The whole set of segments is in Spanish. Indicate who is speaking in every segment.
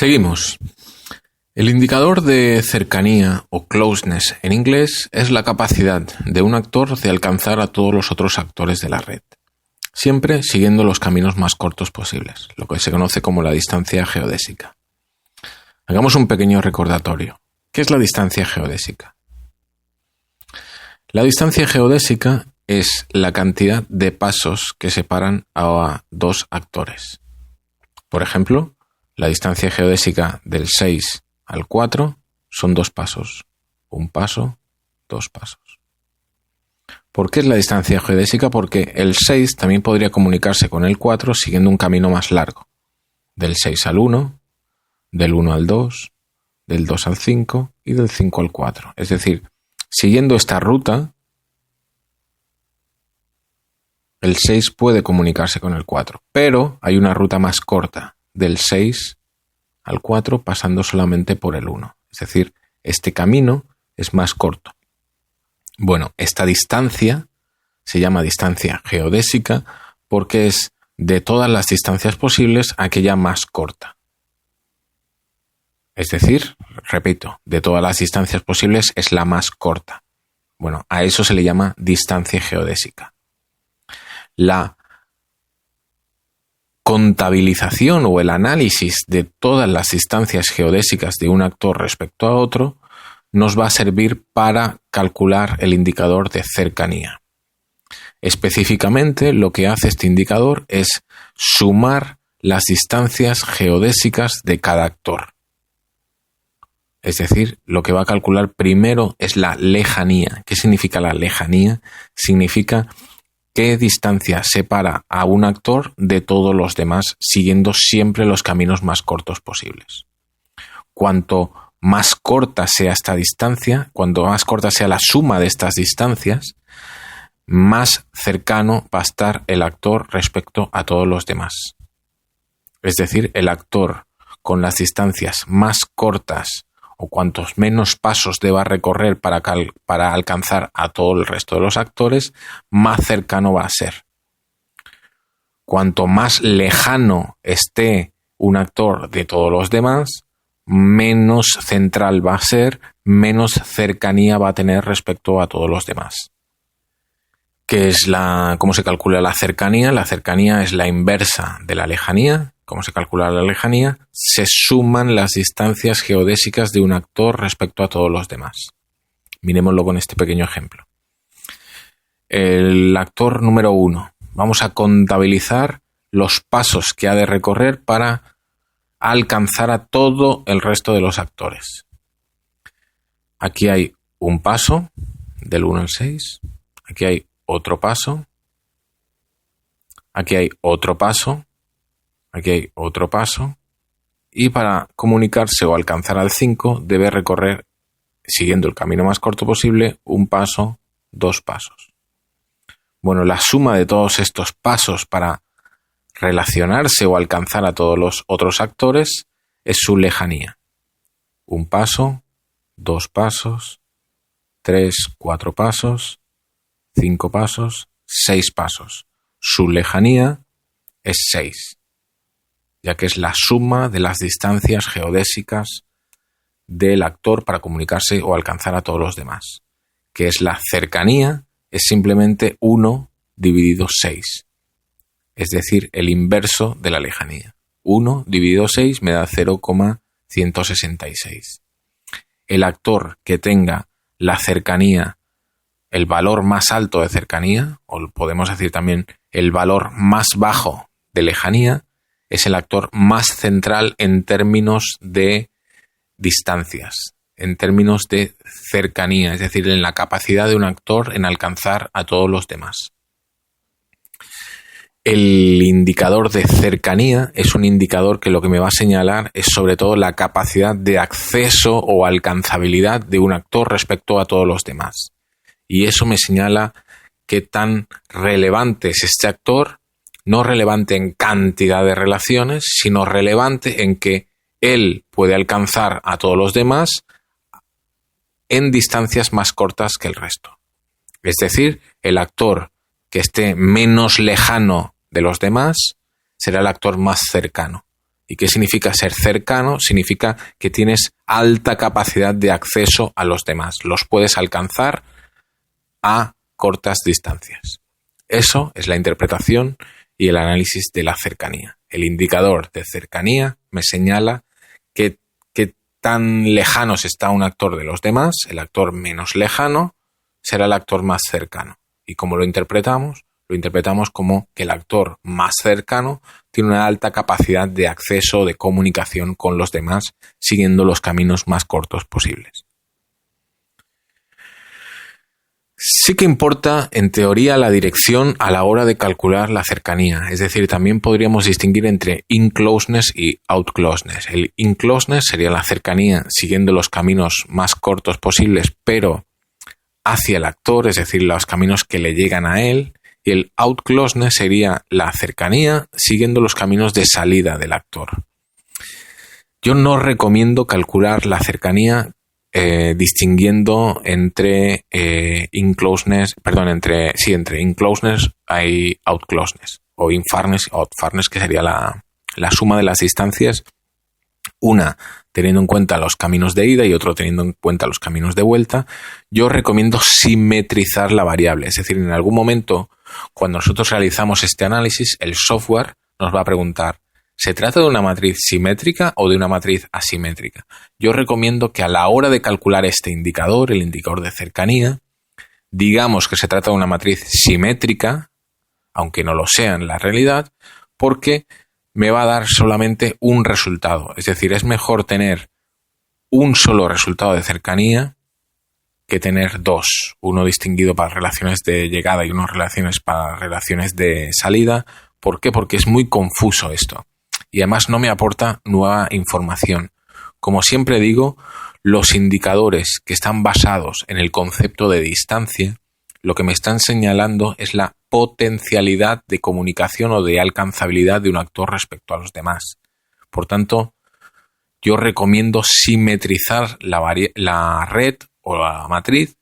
Speaker 1: Seguimos. El indicador de cercanía o closeness en inglés es la capacidad de un actor de alcanzar a todos los otros actores de la red, siempre siguiendo los caminos más cortos posibles, lo que se conoce como la distancia geodésica. Hagamos un pequeño recordatorio. ¿Qué es la distancia geodésica? La distancia geodésica es la cantidad de pasos que separan a dos actores. Por ejemplo, la distancia geodésica del 6 al 4 son 2 pasos. 1 paso, 2 pasos. ¿Por qué es la distancia geodésica? Porque el 6 también podría comunicarse con el 4 siguiendo un camino más largo. Del 6 al 1, del 1 al 2, del 2 al 5 y del 5 al 4. Es decir, siguiendo esta ruta, el 6 puede comunicarse con el 4. Pero hay una ruta más corta, del 6 al 4 pasando solamente por el 1. Es decir, este camino es más corto. Bueno, esta distancia se llama distancia geodésica porque es de todas las distancias posibles aquella más corta. Es decir, repito, de todas las distancias posibles es la más corta. Bueno, a eso se le llama distancia geodésica. La contabilización o el análisis de todas las distancias geodésicas de un actor respecto a otro nos va a servir para calcular el indicador de cercanía. Específicamente, lo que hace este indicador es sumar las distancias geodésicas de cada actor. Es decir, lo que va a calcular primero es la lejanía. ¿Qué significa la lejanía? Significa qué distancia separa a un actor de todos los demás, siguiendo siempre los caminos más cortos posibles. Cuanto más corta sea esta distancia, cuanto más corta sea la suma de estas distancias, más cercano va a estar el actor respecto a todos los demás. Es decir, el actor con las distancias más cortas o cuantos menos pasos deba recorrer para alcanzar a todo el resto de los actores, más cercano va a ser. Cuanto más lejano esté un actor de todos los demás, menos central va a ser, menos cercanía va a tener respecto a todos los demás. ¿Cómo se calcula la cercanía? La cercanía es la inversa de la lejanía. ¿Cómo se calcula la lejanía? Se suman las distancias geodésicas de un actor respecto a todos los demás. Miremoslo con este pequeño ejemplo. El actor número 1. Vamos a contabilizar los pasos que ha de recorrer para alcanzar a todo el resto de los actores. Aquí hay un paso, del 1 al 6. Aquí hay otro paso. Aquí hay otro paso. Aquí hay otro paso y para comunicarse o alcanzar al 5 debe recorrer, siguiendo el camino más corto posible, un paso, 2 pasos. Bueno, la suma de todos estos pasos para relacionarse o alcanzar a todos los otros actores es su lejanía. Un paso, 2 pasos, 3, 4 pasos, 5 pasos, 6 pasos. Su lejanía es 6. Ya que es la suma de las distancias geodésicas del actor para comunicarse o alcanzar a todos los demás. Que es la cercanía, es simplemente 1 dividido 6. Es decir, el inverso de la lejanía. 1 dividido 6 me da 0,166. El actor que tenga la cercanía, el valor más alto de cercanía, o podemos decir también el valor más bajo de lejanía, es el actor más central en términos de distancias, en términos de cercanía, es decir, en la capacidad de un actor en alcanzar a todos los demás. El indicador de cercanía es un indicador que lo que me va a señalar es sobre todo la capacidad de acceso o alcanzabilidad de un actor respecto a todos los demás. Y eso me señala qué tan relevante es este actor, no relevante en cantidad de relaciones, sino relevante en que él puede alcanzar a todos los demás en distancias más cortas que el resto. Es decir, el actor que esté menos lejano de los demás será el actor más cercano ¿Y qué significa ser cercano? Significa que tienes alta capacidad de acceso a los demás. Los puedes alcanzar a cortas distancias. Eso es la interpretación y el análisis de la cercanía. El indicador de cercanía me señala qué tan lejanos está un actor de los demás. El actor menos lejano será el actor más cercano. ¿Y cómo lo interpretamos? Lo interpretamos como que el actor más cercano tiene una alta capacidad de acceso, de comunicación con los demás, siguiendo los caminos más cortos posibles. Sí que importa, en teoría, la dirección a la hora de calcular la cercanía. Es decir, también podríamos distinguir entre in-closeness y out-closeness. El in-closeness sería la cercanía siguiendo los caminos más cortos posibles, pero hacia el actor, es decir, los caminos que le llegan a él. Y el out-closeness sería la cercanía siguiendo los caminos de salida del actor. Yo no recomiendo calcular la cercanía distinguiendo entre in-closeness, entre in-closeness y out-closeness, o in-farness y out-farness, que sería la suma de las distancias, una teniendo en cuenta los caminos de ida y otro teniendo en cuenta los caminos de vuelta. Yo recomiendo simetrizar la variable, es decir, en algún momento, cuando nosotros realizamos este análisis, el software nos va a preguntar, ¿se trata de una matriz simétrica o de una matriz asimétrica? Yo recomiendo que a la hora de calcular este indicador, el indicador de cercanía, digamos que se trata de una matriz simétrica, aunque no lo sea en la realidad, porque me va a dar solamente un resultado. Es decir, es mejor tener un solo resultado de cercanía que tener dos, uno distinguido para relaciones de llegada y uno para relaciones de salida. ¿Por qué? Porque es muy confuso esto. Y además no me aporta nueva información. Como siempre digo, los indicadores que están basados en el concepto de distancia, lo que me están señalando es la potencialidad de comunicación o de alcanzabilidad de un actor respecto a los demás. Por tanto, yo recomiendo simetrizar la red o la matriz.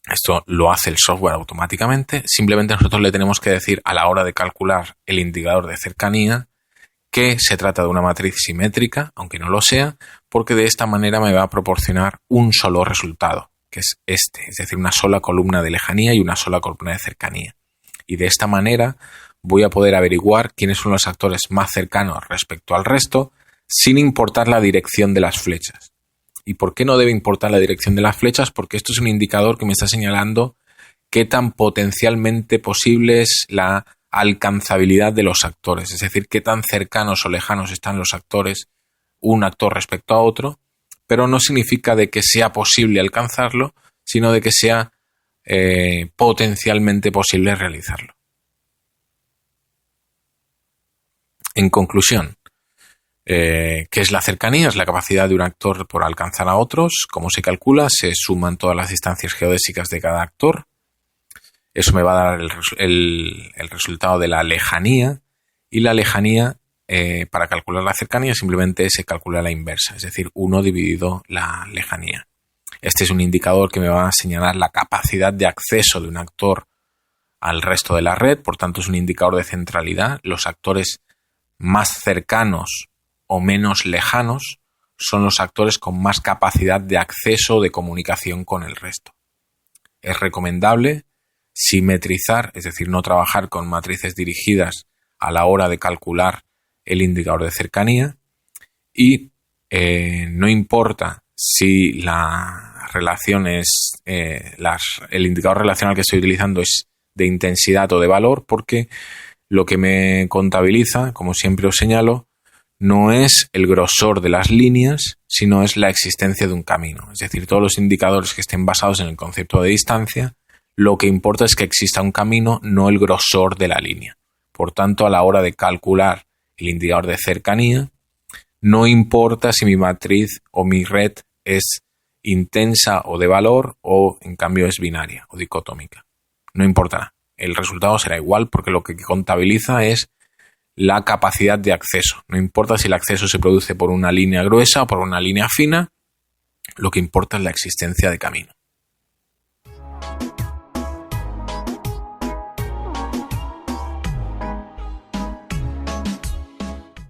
Speaker 1: Esto lo hace el software automáticamente. Simplemente nosotros le tenemos que decir a la hora de calcular el indicador de cercanía que se trata de una matriz simétrica, aunque no lo sea, porque de esta manera me va a proporcionar un solo resultado, que es este, es decir, una sola columna de lejanía y una sola columna de cercanía. Y de esta manera voy a poder averiguar quiénes son los actores más cercanos respecto al resto, sin importar la dirección de las flechas. ¿Y por qué no debe importar la dirección de las flechas? Porque esto es un indicador que me está señalando qué tan potencialmente posible es la alcanzabilidad de los actores, es decir, qué tan cercanos o lejanos están los actores, un actor respecto a otro, pero no significa de que sea posible alcanzarlo, sino de que sea potencialmente posible realizarlo. En conclusión, ¿qué es la cercanía? Es la capacidad de un actor por alcanzar a otros. ¿Cómo se calcula? Se suman todas las distancias geodésicas de cada actor. Eso me va a dar el resultado de la lejanía, y la lejanía, para calcular la cercanía, simplemente se calcula la inversa, es decir, 1 dividido la lejanía. Este es un indicador que me va a señalar la capacidad de acceso de un actor al resto de la red, por tanto es un indicador de centralidad. Los actores más cercanos o menos lejanos son los actores con más capacidad de acceso, de comunicación con el resto. Es recomendable simetrizar, es decir, no trabajar con matrices dirigidas a la hora de calcular el indicador de cercanía, y no importa si la relación es el indicador relacional que estoy utilizando es de intensidad o de valor, porque lo que me contabiliza, como siempre os señalo, no es el grosor de las líneas, sino es la existencia de un camino. Es decir, todos los indicadores que estén basados en el concepto de distancia, lo que importa es que exista un camino, no el grosor de la línea. Por tanto, a la hora de calcular el indicador de cercanía, no importa si mi matriz o mi red es intensa o de valor, o en cambio es binaria o dicotómica. No importa. El resultado será igual, porque lo que contabiliza es la capacidad de acceso. No importa si el acceso se produce por una línea gruesa o por una línea fina, lo que importa es la existencia de camino.